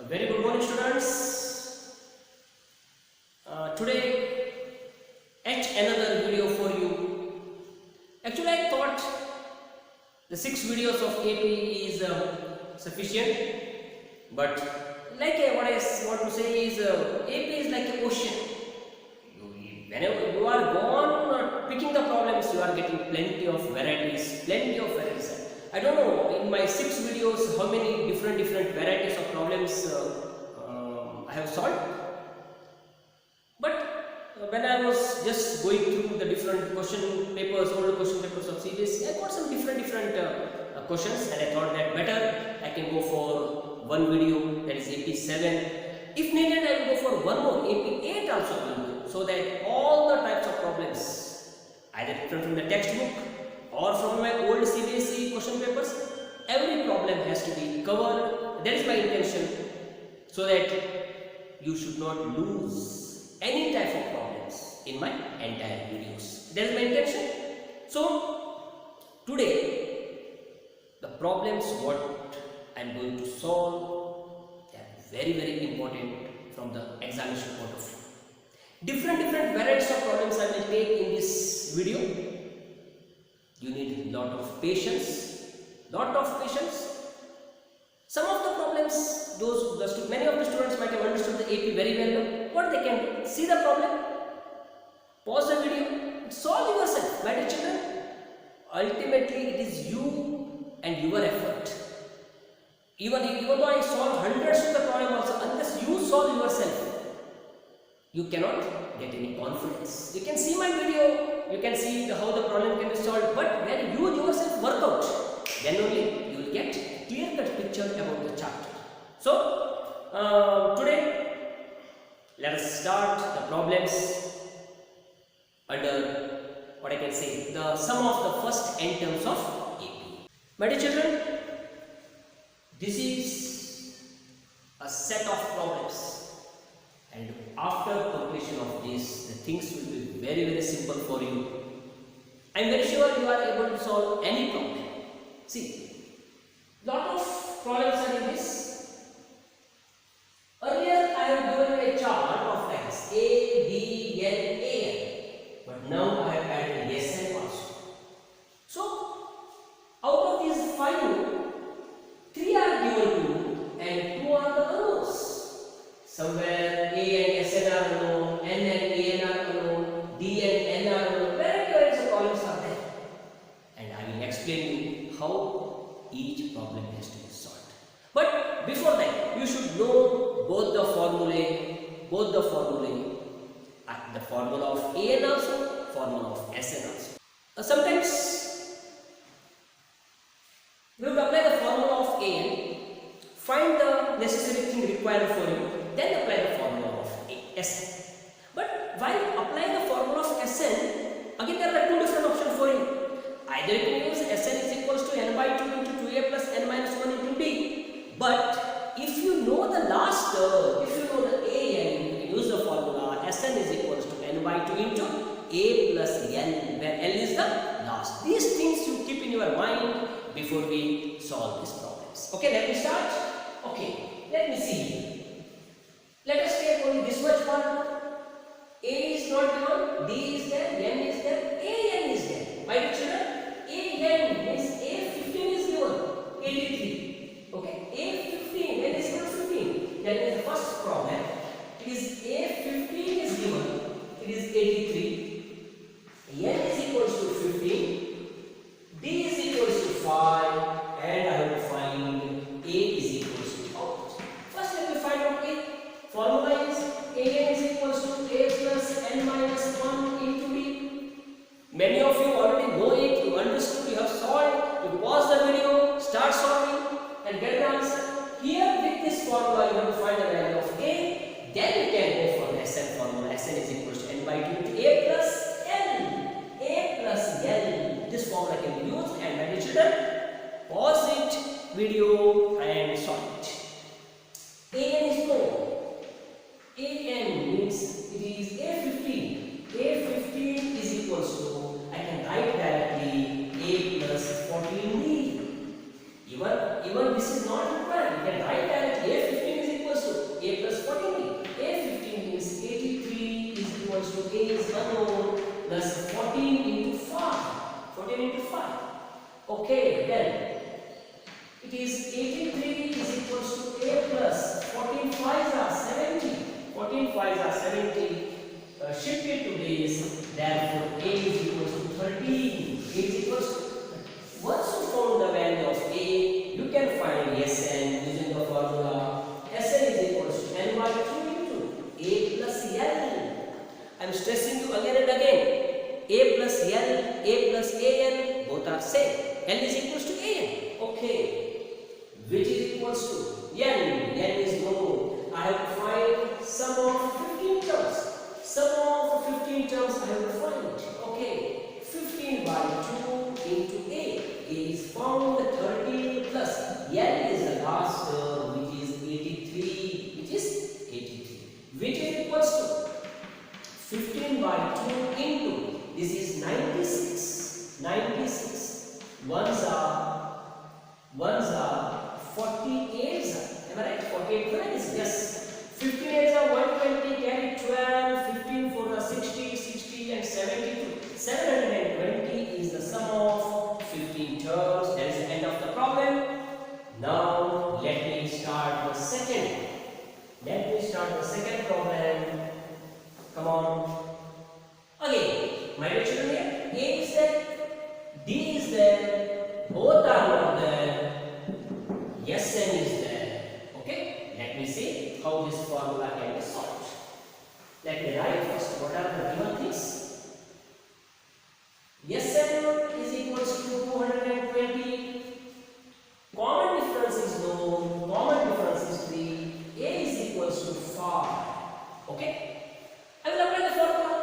A very good morning, students. Today, yet another video for you. Actually, I thought the 6 videos of AP is sufficient, but what I want to say is AP is like a ocean. Whenever you are gone picking the problems, you are getting plenty of varieties. I don't know in my 6 videos how many different varieties of problems I have solved. But when I was just going through the different question papers, older question papers of CBSE, I got some different questions, and I thought that better I can go for one video, that is AP 7. If needed, I will go for one more, AP 8 also will do, so that all the types of problems, either from the textbook or from my old CBSE question papers, every problem has to be covered. That is my intention, so that you should not lose any type of problems in my entire videos. That is my intention. So today, the problems what I am going to solve, they are very important from the examination point of view. Different varieties of problems I will take in this video. You need lot of patience. Some of the problems, many of the students might have understood the AP very well. What they can do? See the problem, pause the video, solve yourself. My dear children, ultimately it is you and your effort. Even though I solve hundreds of the problem also, unless you solve yourself, you cannot get any confidence. You can see my video, you can see how the problem can be solved, but when you yourself work out, then only you will get a clear-cut picture about the chapter. So, today, let us start the problems under what I can say, the sum of the first n terms of AP. My dear children, this is a set of problems, and after completion of this, the things will be very simple for you. I am very sure you are able to solve any problem. See, lot of problems are in this. Earlier I have given you a chart of lines A, B, N, A, N, but now I have added S, N also. So, out of these 5, 3 are given to you and 2 are the unknowns. Somewhere A and S N are unknown, N and A N are unknown, D and N are unknown. Various problems are there, and I will explain you how each problem has to be solved. But before that, you should know both the formulae, the formula of A N also, formula of S N also. Sometimes we would apply the formula of A N, find the necessary thing required for you, then apply the formula of S N. But while applying the formula of S N, again there are 2 different options for you. Either you can use Sn is equals to n by 2 into 2a plus n minus 1 into b. But if you know the last term, if you know the an, you can use the formula Sn is equals to n by 2 into a plus n, where n is the last. These things you keep in your mind before we solve these problems. Okay, let me start. Okay, let me see. Let us take only this much part. A is not given, D is there, N is there, An is there. My dear children, An means A15 is given, 83. Okay, A15, N is equal to 15. That is the first problem. It is A15 is given, it is 83. N is equal to 15, D is equal to 5, and I have to find A is equal to out. First let me find out A. Formula is An is equal to A plus n minus 1 into B. Many of you already know it, you understood, you have solved, you pause the video, start solving and get the answer. Here with this formula you have to find the value of A, then you can go for the Sn formula. Sn is equal to n by 2 into A plus N. A plus N. This formula can be used, and my dear children, pause it, video and solve it. An is known. An means it is A15. A15 is equal to, I can write directly A plus 14B. Even this is not required. You can write directly A15 is equal Okay, then it is 83 is equals to a plus 14 5s are 70. 14 5s are 70. Shifted to this, therefore a is equals to 13. A is equals to, once you found the value of a, you can find Sn using the formula. Sn is equals to n by 2 into a plus l. I am stressing you again and again. A plus l, a plus an, both are same. L is equals to an. Okay. Which is equals to n. N is known. I have to find sum of 15 terms. Sum of 15 terms I have to find. Okay. 15 by 2 into a. A is found. 13 plus n is the last term, which is 83. Which is 83. Which is equals to 15 by 2 into, this is 96. 96. Ones are 48s. Am I right? 48 friends? Yes. 15 8s are 120, carry 12, 15 4 are 60, 60 and 72. 720 is the sum of 15 terms. That is the end of the problem. Now let me start the second. Let me start the second problem. Come on. Again, my dear children, here A is there, D is there, both are not there. Sn is there. Okay, let me see how this formula can be solved. Let me write first what are the given things. Sn is equals to 220. Common difference is known. Common difference is 3. A is equals to 5. Okay, I will apply the formula.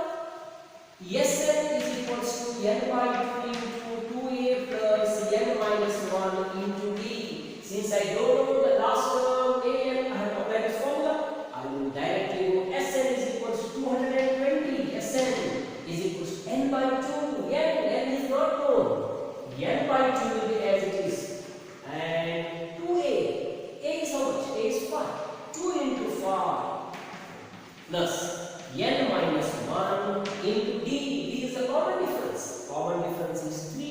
Sn is equals to n by 2 into 2a plus n minus 1 into d. Since I don't know the last term an, I have applied this formula. I will directly go Sn is equals to 220. Sn is equals to n by 2. N is not known. N by 2 will be as it is. And 2a. A is how much? A is 5. 2 into 5 plus n minus 1 into d. D is the common difference. Common difference is 3.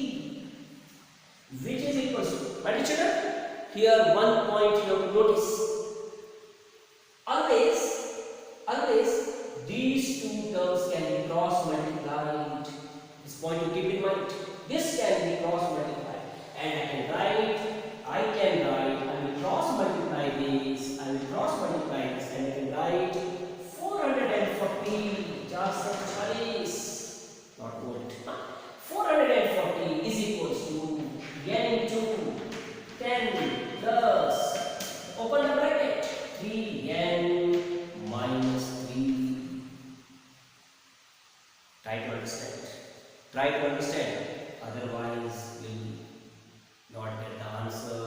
Which is equals to, my dear children, here one point you have to notice. Always these two terms can be cross multiplied. This point you keep in mind. This can be cross multiplied. And I will cross multiply this, and I can write 440 not volt. 440 is equals to n into 10 plus, open the bracket, 3n minus 3. Try to understand. Otherwise we will not get the answer.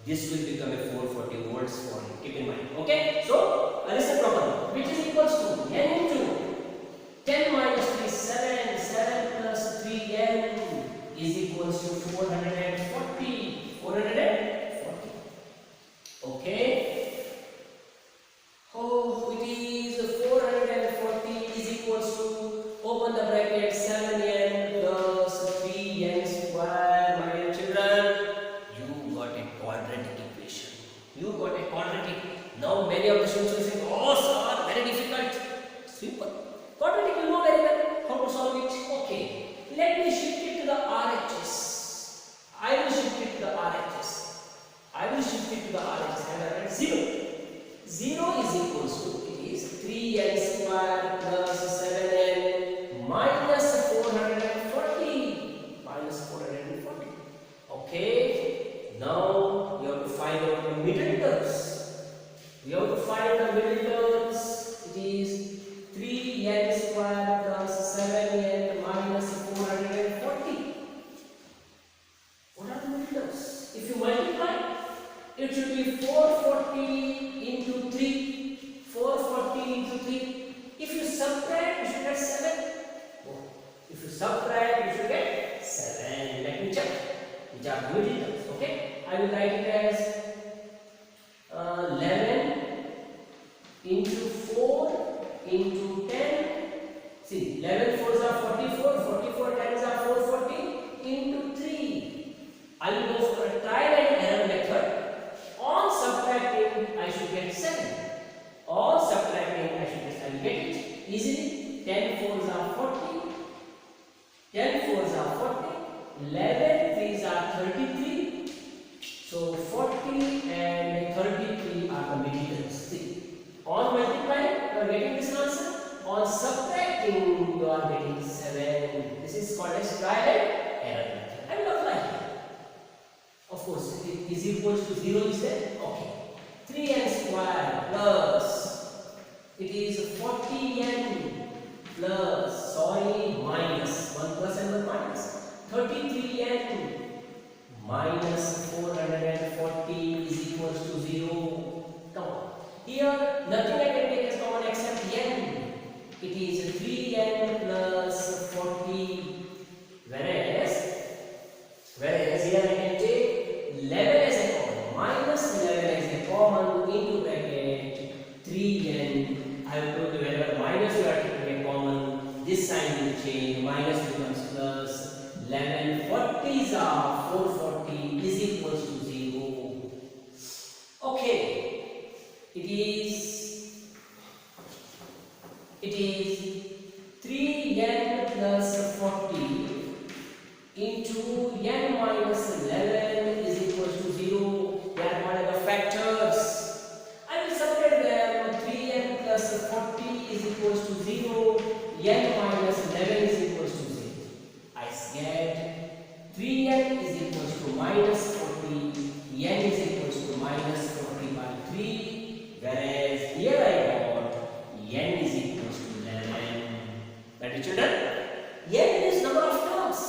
This will become a 440 volts for you. Keep in mind. Okay? So, listen properly. Which is equals to n into 10 minus 3, 7. 7 plus 3n is equals to 440. 440. Okay? Oh, it is 440 is equals to, open the bracket, 7n plus 3n square. My dear children, you got a quadratic equation. Now many of the students will say, oh sir, very difficult. Simple. Quadratic you know very well how to solve it. Okay. Let me shift it to the RHS. I will shift it to the RHS and I write 0. 0 is equals to, it is 3n square plus 7n minus 440. Okay. Now you have to find out the middle terms. It is 3n square plus 7n minus 440. What are the middle terms? If you multiply, it should be 440 into 3. 440 into 3. If you subtract, you should get 7. If you subtract, you should get 7. Let me check. Which are the middle terms. Okay? I will write it as 11 into 4 into 10. See, 11 4s are 44. 44 10s are 440 into 3. I will go for a trial and error method. On subtracting, I should get 7. On subtracting, I will get it easily. 10 fours are 40. 10 fours are 40. 11 threes are 33. So 40 and 33 are the middle terms. See, on multiplying, you are getting this answer. On subtracting, you are getting 7. This is called as trial and error method. I will apply here. Of course, it is equals to 0 is there. Okay. 3n square plus, it is 40n plus, minus, 1 plus and 1 minus, 33n minus 440 is equals to 0. Come on. Here, nothing I can take as common except n. It is 3n plus 40. Whereas here I can take 11 as a common, minus 11 as a common, into bracket 3n. I have told you whenever minus you are taking a common, this sign will change, minus becomes plus. 11 40s are 440 is equals to 0. Okay, it is 3n plus 40 into n minus 11 is equals to 0. They are called as the factors. I will subtract them. 3n plus 40 is equals to 0. n minus 11 is equals to 0. I get 3n is equals to minus 40. n is equals to minus 40 by 3. Whereas here I got n is equals to 11. That is children. n is number of terms.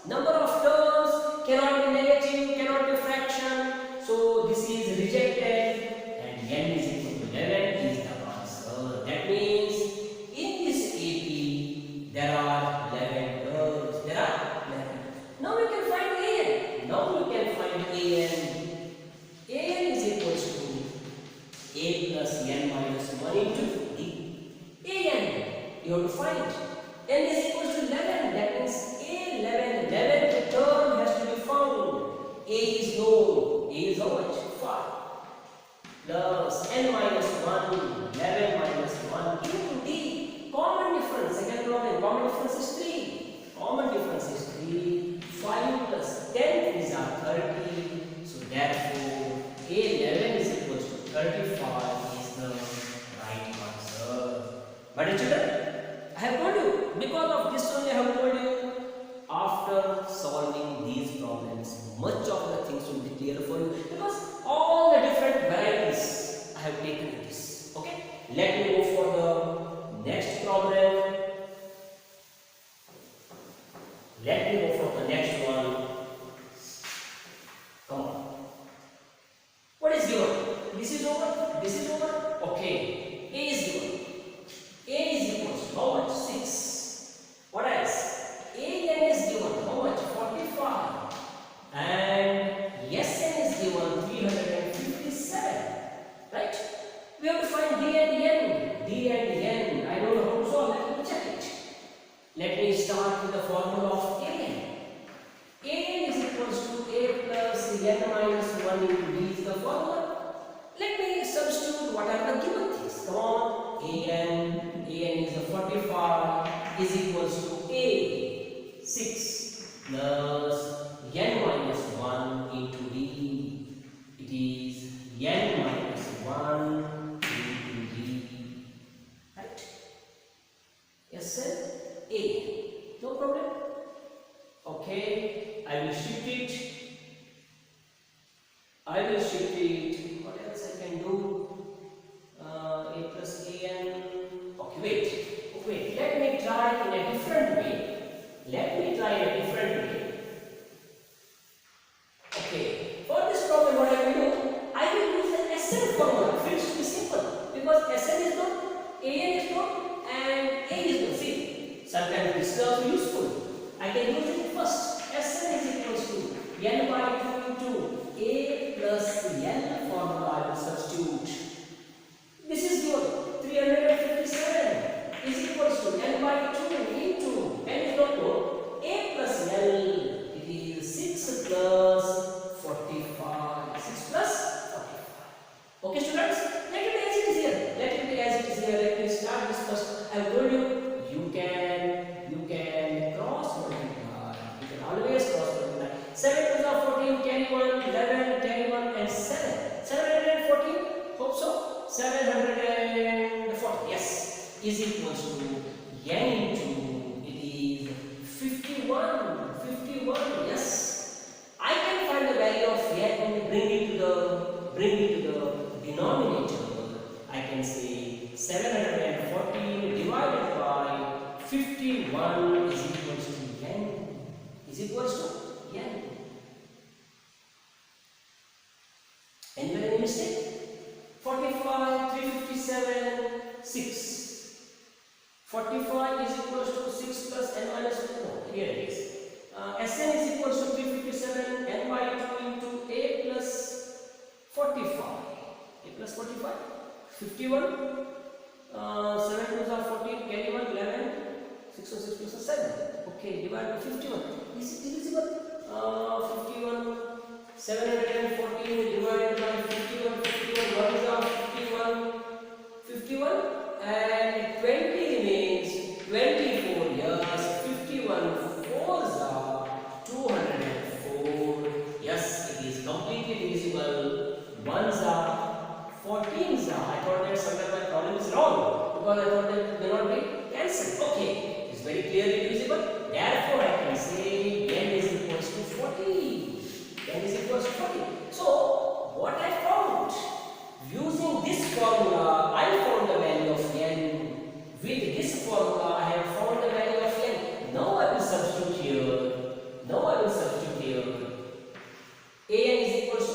Number of terms cannot be negative, cannot be fraction. So this is rejected, and n is equal to 11 is the answer. That means in this AP there are 11 terms. There are 11. Now we can find an. Now we can find an. An is equals to a plus n minus 1 into d. An you have to find. N is equals to 11. That means 11 term has to be found. A is known. A is how much? 5. Plus n minus 1. 11 minus 1 into d. Common difference. Second problem. Common difference is 3. Common difference is 3. 5 plus 10 is 30. So therefore, A11 is equals to 35 is the right answer. But children, I have told you, because of this only I have told you, after solving these problems, much of the things will be clear for you, because all the different varieties I have taken in this. Okay, let me go for the next problem. Let me go for the next one. Come on. What is given? This is over. This is over. Okay. A is given. A is equals to how much? 6. What else? AN is given how much? 45. And SN is given 357. Right? We have to find D and N. D and N. I don't know how to solve. Let me check it. Let me start with the formula of AN. AN is equals to A plus N minus 1 into D is the formula. Let me substitute what are the given things. Come on. AN is a 45 is equals to A 6 plus N minus 1 into D. It is N minus 1 into D. Right? Yes, sir? A. No problem? Okay. I will shift it. What else I can do? A plus AN. Okay, wait. Let me try in a different way. Okay. For this problem, what I will do? I will use the SN formula. It should be simple because SN is known, AN is known, and A is known. See, sometimes this is also useful. I can use it first. SN is equals to N by 2 into A plus N formula. I will substitute. This is good. 357 is equals to N by 2 into N is not known. A plus L. It is 6 plus start this first. I told you you can cross multiply. You can always cross multiply. 7 to the 14, carry 1, 11, carry 1 and 7. 714, hope so. 740, yes, is equals to n into, it is 51, 51, yes. I can find the value of n, bring it to the denominator. I can say 714 divided by 51 is equals to n. Is equals to n. Any mistake? 45, 357, 6. 45 is equals to 6 plus n minus 2. No, here it is. Sn is equals to 357 n by 2 into a plus 45. A plus 45. 51. 7 to the 14, carry 1, 11. 6 or 6 plus 7. Okay, divide by 51. Is it divisible? 51. 714 divided by 51. 51. What is our 51? 51. And 20 remains 24. Yes, 51. 4s are 204. Yes, it is completely divisible. 1s are 14s are. I thought that somewhere my problem is wrong because I thought that may not be cancelled. Okay, it is very clearly divisible. Therefore, I can say n is equals to 40. N is equals to 40. So, what I found, using this formula, I found the value of n. With this formula, I have found the value of n. Now I will substitute here. A n is equals to,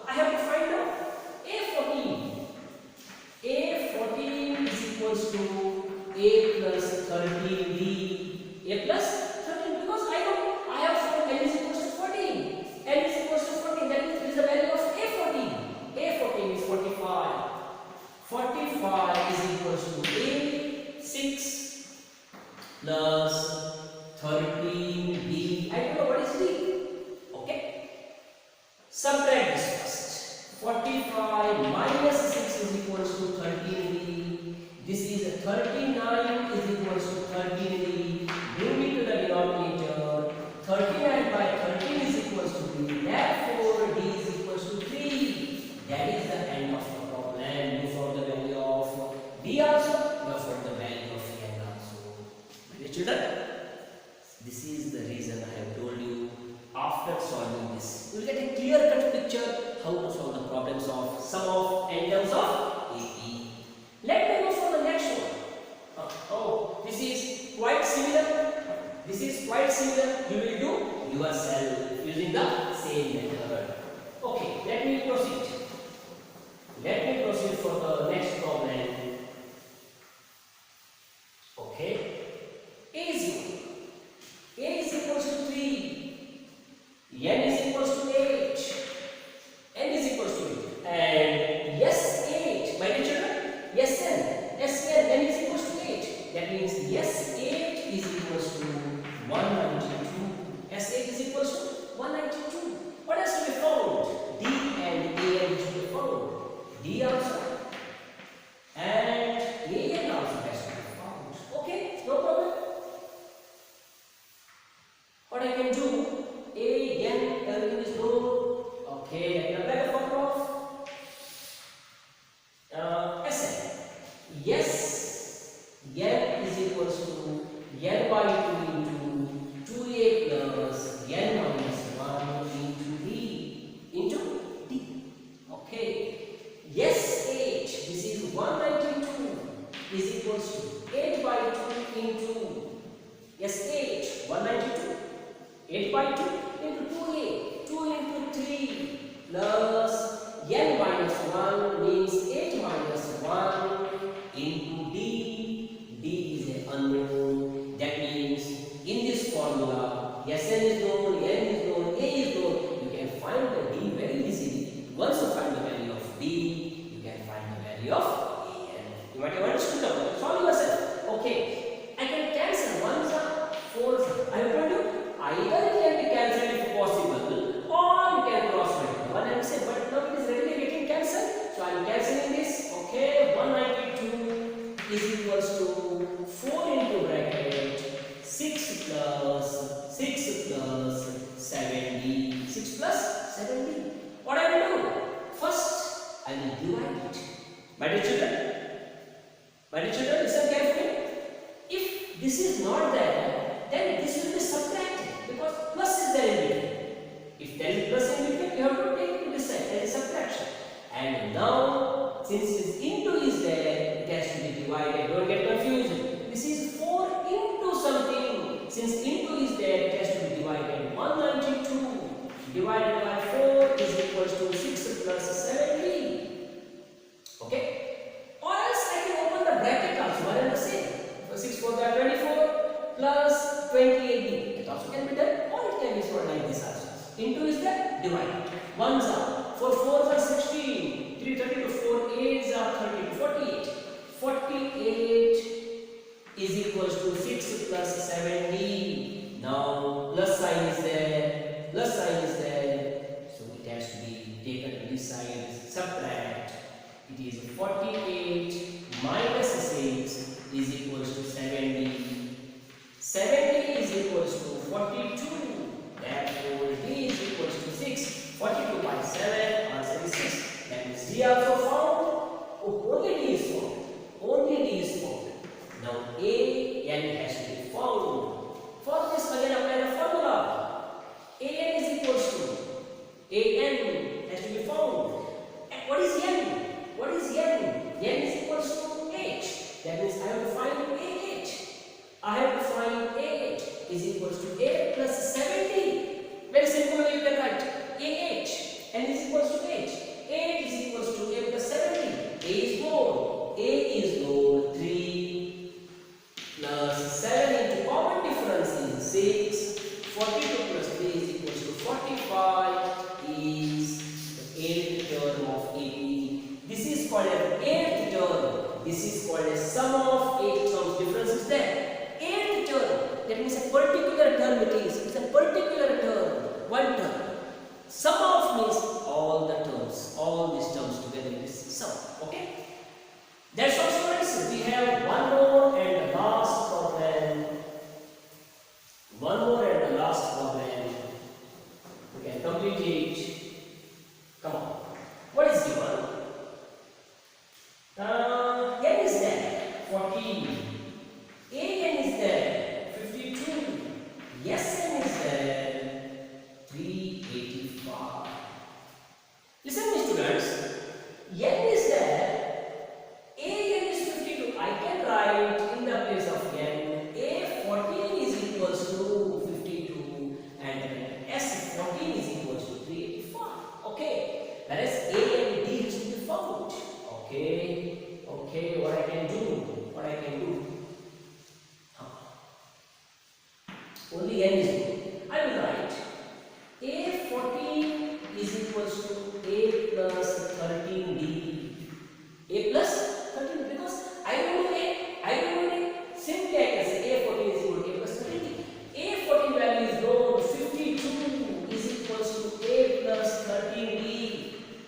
I have to find out A14. A14 is equals to A plus 13b. A plus 13 because I have found n is equals to 14. N is equals to 14. That means it is the value of A14. A14 is 45. 45 is equals to A6 plus 13b. I don't know what is b. Okay. Subtract this first. 45 minus 6 is equals to 13b. This is 39 is equals to 13b. Bring it to the denominator. 39 by 13 is equals to b. Therefore, d is equals to 3. That is the end of the problem. You found the value of b also. You found the value of n also. My dear children, this is the reason I have told you. After solving this, you will get a clear-cut picture how to solve the problems of sum of n terms of AP. Let me go for the next one. Oh, this is quite similar. You will do yourself using the same method. Okay, let me proceed. For the next problem. Okay. A is equals to 3. N is equals to 8. N is equals to 8. And yes, 8. My dear children, yes, N is equals to 8. That means yes, 8 is equals to 192. S8 is equals to 192. What has to be found? D and A and to be found. D also and A and also has to be found. Okay, no problem. What I can do? A, N, everything is known. Okay, I can apply the formula of Sn. Yes, N is equals to N by 2 into 2A plus N minus 1 into D. Okay. Yes, 8. This is 192 is equals to 8 by 2 into, yes, 8. 192. 8 by 2 into 2a, 2 into 3 plus n minus 1 means 8 minus 1 into d. D is an unknown. That means in this formula, Sn is known, n is known, a is known. You can find the d very easily. Once you find the value of d, you can find the value of an. You might have understood now. Solve yourself. Okay. I can cancel 1s are 4s. I have told you. Either it can be cancelled if possible, or you can cross multiply. One I am saying, but now it is readily getting cancelled. So I am cancelling this. Okay, 192 is equals My dear children, listen carefully. If this is not there, then this will be subtracted because plus is there in between. If there is plus in between, you have to take it to this side. There is subtraction. And now, since this into is there, it has to be divided. Don't get confused. This is 4 into something. Since into is there, it has to be divided. 192 divided by 4 is equals to 6 plus 70. Okay? Or else I can open the bracket also. One and the same. So 6 4 are 24 plus 28. It also can be done. Or it can be sort like this also. Into is there, divide. 1s are 4 4s are 16. 3 32 4 8s are 30 48. 48 is equals to 6 plus 70. Now plus sign is there. Plus sign is there. So it has to be taken to this side. Subtract. It is 48 minus 6 is equals to 70. 70 is equals to 42. Therefore, D is equals to 6. 42 by 7, answer is 6. That is D also found. Oh, only D is found. Only D is found. Now A, N has to be found. For this, again apply the formula. A N is equals to A N has to be found. And what is N? What is N? N is equals to H. That means I have to find AH. I have to find AH is equals to A plus 70. Very simple way you can write. AH. N is equals to H. A is equals to A plus 70. A is known. A is known. 3 plus 7 into common difference is 6. 42 plus 3 is equals to 45 is the 8th term of AP. This is called an 8th term. This is called a sum of 8 terms. Difference is there. 8th term. That means a particular term it is. It's a particular term. One term. Sum of means all the terms. All these terms together is sum. Okay? That's all, students. We have one more and the last problem. One more and the last problem. We can complete it. Come on. What is given? N is there. 14. A N is there. 52. Yes, N is there. 385. Listen to me, students. N is there. A N is 52. I can write in the place of N. A 14 is equals to 52 and S 14 is equals to 385. Okay. Whereas A and D has to be found. Okay. Okay. What I can do? What I can do? Only N is good. I will write A 14 is equals to A plus 13D. A plus 13 because I don't know A. I don't know A. Simply I can say A 14 is equal to A plus 13. A 14 value is known. 52 is equals to A plus 13D.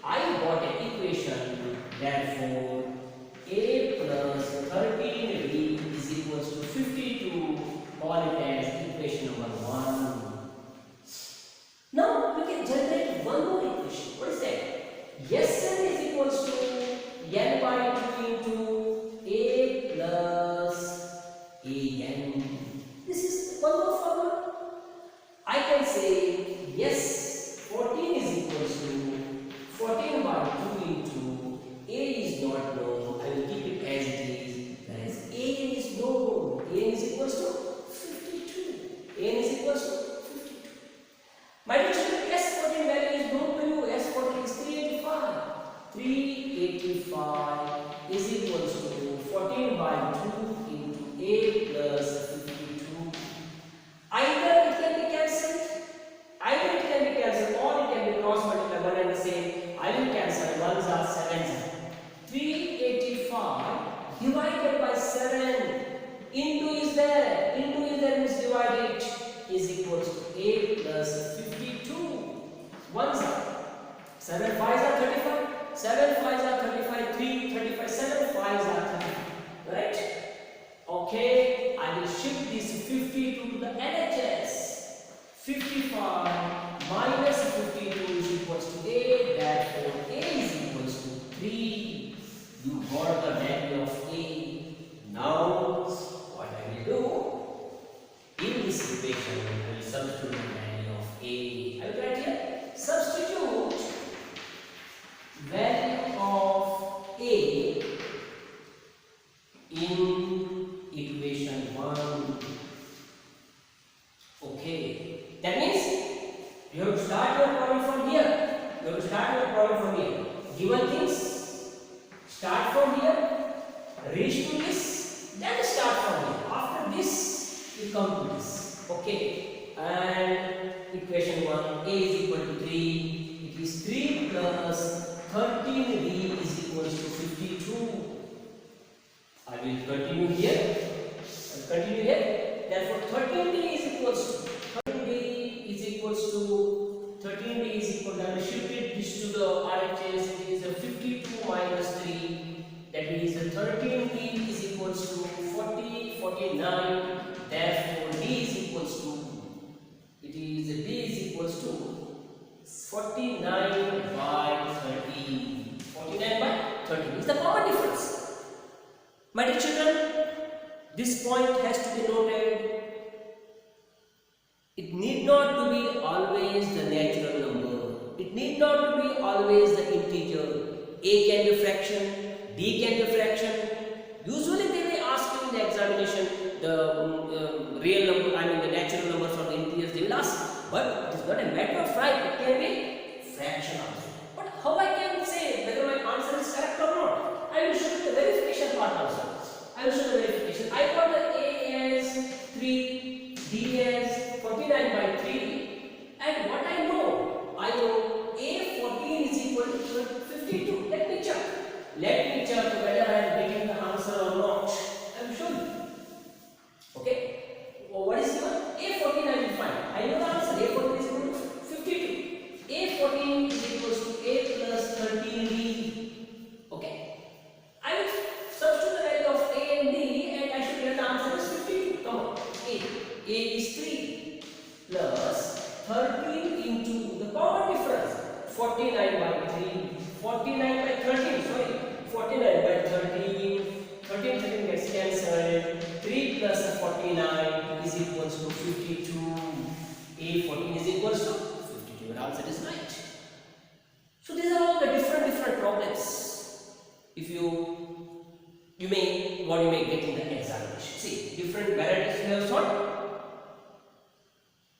I got an equation. Therefore, A plus 13D is equals to 52. Call it as equation number 1. Now we can generate one more equation. What is that? Sn is equals to n by 2 into A plus An. This is one more formula. I can say yes, 14 is equals to 14 by 2 into A is not known. I will keep it as it is. Whereas An is known. An is equals to 52. An is equals to 52. My dear children, S14 value is known to you. S14 is 385. 385 is equals to 14 by 2 into A plus 52. Either it can be cancelled, or it can be cross multiplied one and the same. I will cancel. 1s are 7s. 385 divided by 7. Into is there. Into is there means divide it is equals to A plus 52. 1s are 7 5s are 35. 7 5s are 35. 3 35. 7 5s are 35. Right? Okay. I will shift this 52 to the LHS. 55 minus 52 is equals to A. Therefore, A is equals to 3. You got equation, I will substitute the value of A. I will write here, substitute value of A in equation 1. Okay, that means you have to start your problem from here. You have to start your problem from here. Given things, start from here, reach to this, then start from here. After this, you come to this. Okay, and equation 1, A is equal to 3. It is 3 plus 13B is equal to 52. I will continue here. Therefore, 13B is equals to 13B is equals to 13B is equal to, I will shift this to the RHS. It is a 52 minus 3. That means the 13B is equals to 49. Therefore, D is equals to, it is D is equals to 49 by 13. 49 by 13 is the common difference. My dear children, this point has to be noted. It need not to be always the natural number. It need not to be always the integer. A can be fraction, B can be fraction. Usually they may ask you in the examination the real number, I mean the natural numbers or the integers they will ask. But it is not a matter of right, it can be fraction also. But how I can say whether my answer is correct or not? I will show you the verification part also. I will show the verification. I got the A as 3, D as 49 by 3, and what I know A14 is equal to 52. Let me check whether I am getting the answer or not. I will show you. Okay. What is given? A14 I will find. I know the answer. A14 is equal to 52. A14 is equal to A plus 13B. Okay. I will substitute the value of A and D, and I should get the answer as 52. Come on. A is 3 plus 13 into the common difference 49 by 3. 49 by 13. Sorry. 49 by 13. 13 gets cancelled. 3 plus 49 is equals to 52. A14 is equals to 52. Your answer is right. So these are all the different problems. If you may get in the examination. See, different varieties we have solved.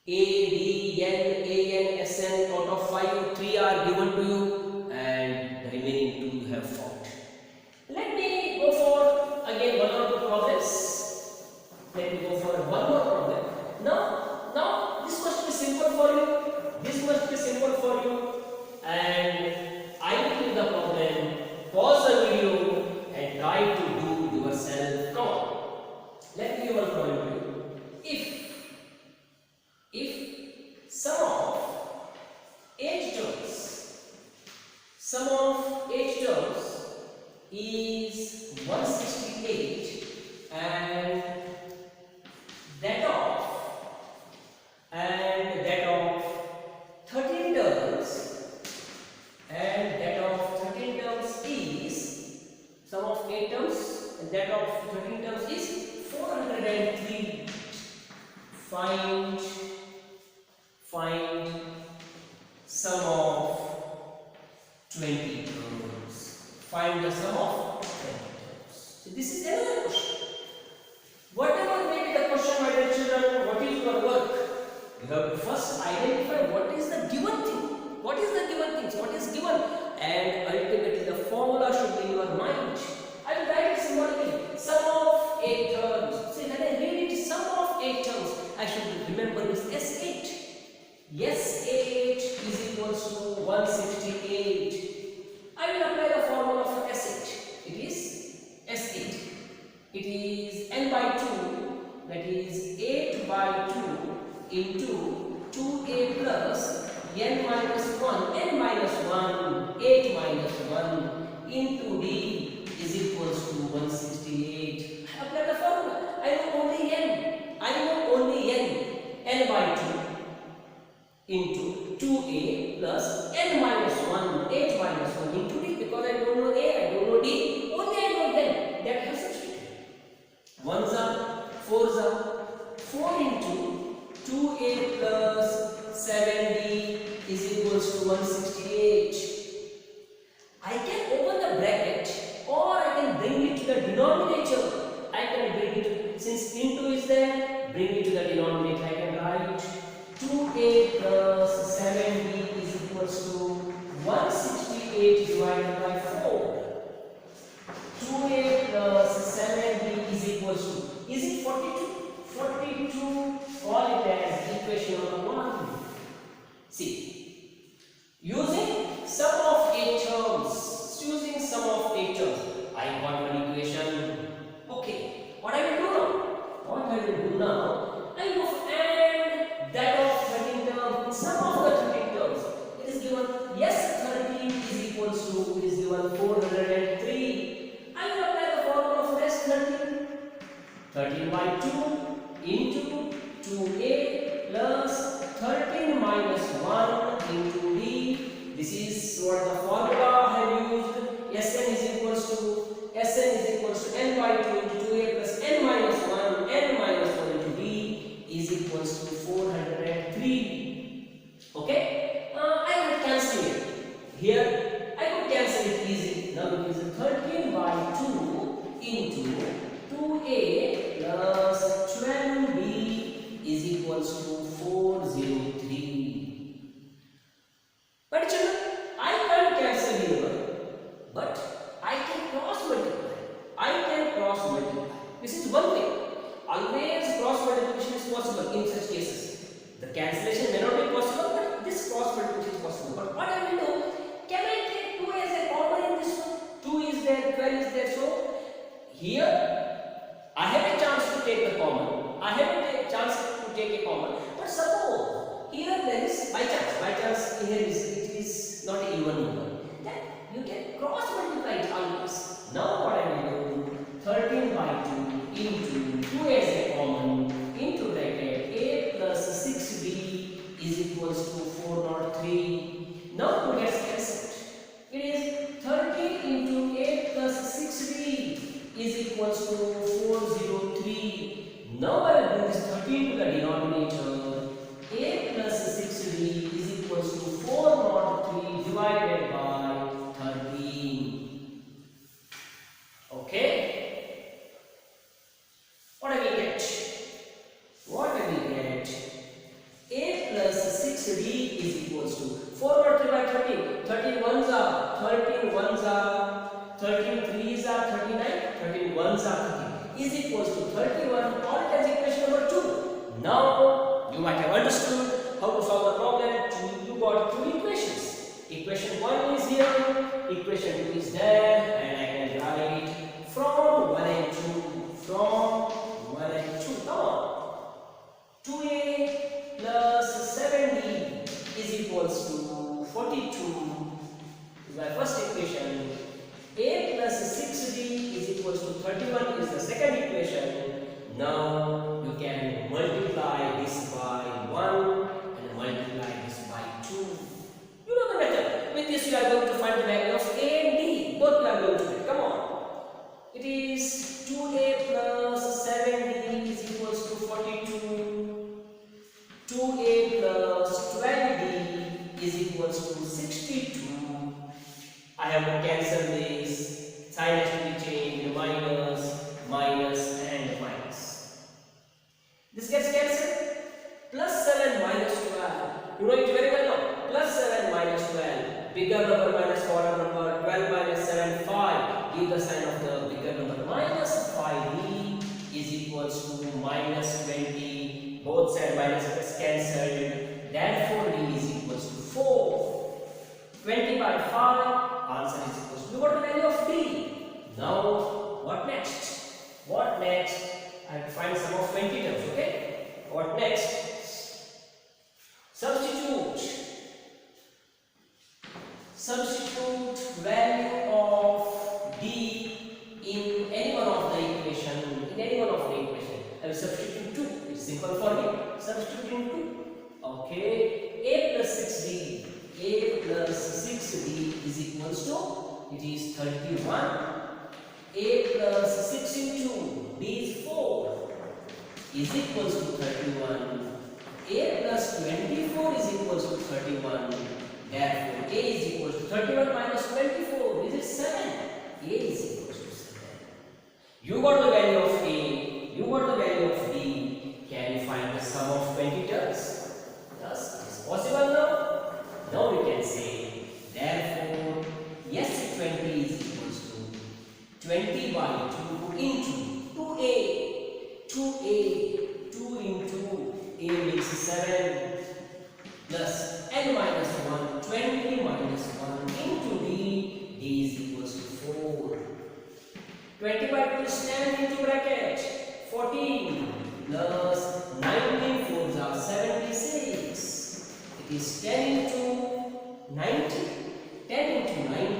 A, D, N, A, N, Sn out of 5, 3 are given to you, and the remaining 2 you have found. Let me go for again one or two problems. Let me go for one more problem. Now this must be simple for you. And I will give the problem. Pause the video and try to do yourself. Come on. Let me give one problem to you. If sum of 8 terms is 168 and that of 13 terms is sum of 8 terms and that of 13 terms is 403. Find sum of 20 terms. Find the sum of 20 terms. So this is another question. Whatever may be the question, my dear children, what is your work? You have to first identify what is the given thing. What is given? And ultimately the formula should be in your mind. I will write it symbolically. Sum of 8 terms. See, when I read it, sum of 8 terms, I should remember this S8. S8 is equals to 168. I will apply the formula for S8. It is S8. It is n by 2, that is 8 by 2 into 2a plus n minus 1, 8 minus 1 into d is equals to 168. I apply the formula. I know only n by 2 into 2a plus n minus 1, 8 minus 1 into d, because I don't know a, I don't know d, only I know n. That has substituted. 1s are 4s are 4 into is equals to, is it 42? 42, call it as equation number 1. See, using sum of 8 terms, I got one equation. Okay, what I will do now? I will add that of 13 terms, sum of the 13 terms. It is given, yes, 13 is equals to, it is given 403. I will apply the formula for S 13. 13 by 2 into 2a plus 13 minus 1 into b. This is what the formula I have used. Sn is equals to n by 2 into 2a plus n minus 1 into b is equals to 403. Okay? I will cancel it. Here I could cancel it easily. Now it is 13 by 2 into 2a plus 12b is equals to 403. But children, I can't cancel here, but I can cross multiply. This is one way. Always cross multiplication is possible in such cases. The cancellation may not be possible, but this cross multiplication is possible. But what I will do, can I take 2 as a common in this one? 2 is there, 12 is there. So here I have a chance to take the common. But suppose here there is by chance here it is not even number. Then you can cross multiply it always. Now what I will do, 13 by 2 into 2 as a common into bracket a plus 6b is equals to 403. Now 2 gets cancelled. It is 13 into a plus 6b is equals to 403. Now I will bring this 13 to the denominator. A plus 6b is equals to 403 divided by 13. Okay? What I will get? A plus 6b is equals to 403 by 13. 13 ones are 13 threes are 39. 13 ones are 30 is equals to 31. All it as equation number 2. Now you might have understood how to solve the problem. You got 2 equations. Equation 1 is here, equation 2 is there, and I can write from 1 and 2. Come on. 2a plus 7b is equals to 42. This is my first equation. A plus 6b is equals to 31 is the second equation. Now you can multiply this by 1 and multiply this by 2. You know the method. With this you are going to find the value of a and b. Both you are going to get. Come on. It is 2a plus 7b is equals to 42. 2a plus 12b is equals to 62. I have to cancel this. Sign has to be changed. Minus and minus. This gets cancelled. Plus 7 minus 12. You know it very well now. Plus 7 minus 12. Bigger number minus smaller number. 12 minus 7, 5. Give the sign of the bigger number. Minus 5b is equals to minus 20. Both sides minus gets cancelled. Therefore b is equals to 4. 20 by 5. Answer is equals to, we got the value of b. Now what next? I have to find sum of 20 terms. Okay, what next? Substitute value of d in any one of the equation. I will substitute 2. It's simple for me. Substituting 2. Okay, a plus 6b is equals to, it is 31. A plus 6 into b is 4 is equals to 31. A plus 24 is equals to 31. Therefore a is equals to 31 minus 24. This is 7. A is equals to 7. You got the value of a, you got the value of b. Can you find the sum of 20 terms? Yes, it is possible now. Now we can say, therefore, yes, 20 is equals to 20 by 2 into 2a 20 by 2 is 10 into bracket 14 plus 19 fours are 76. It is 10 into 90. 10 into 90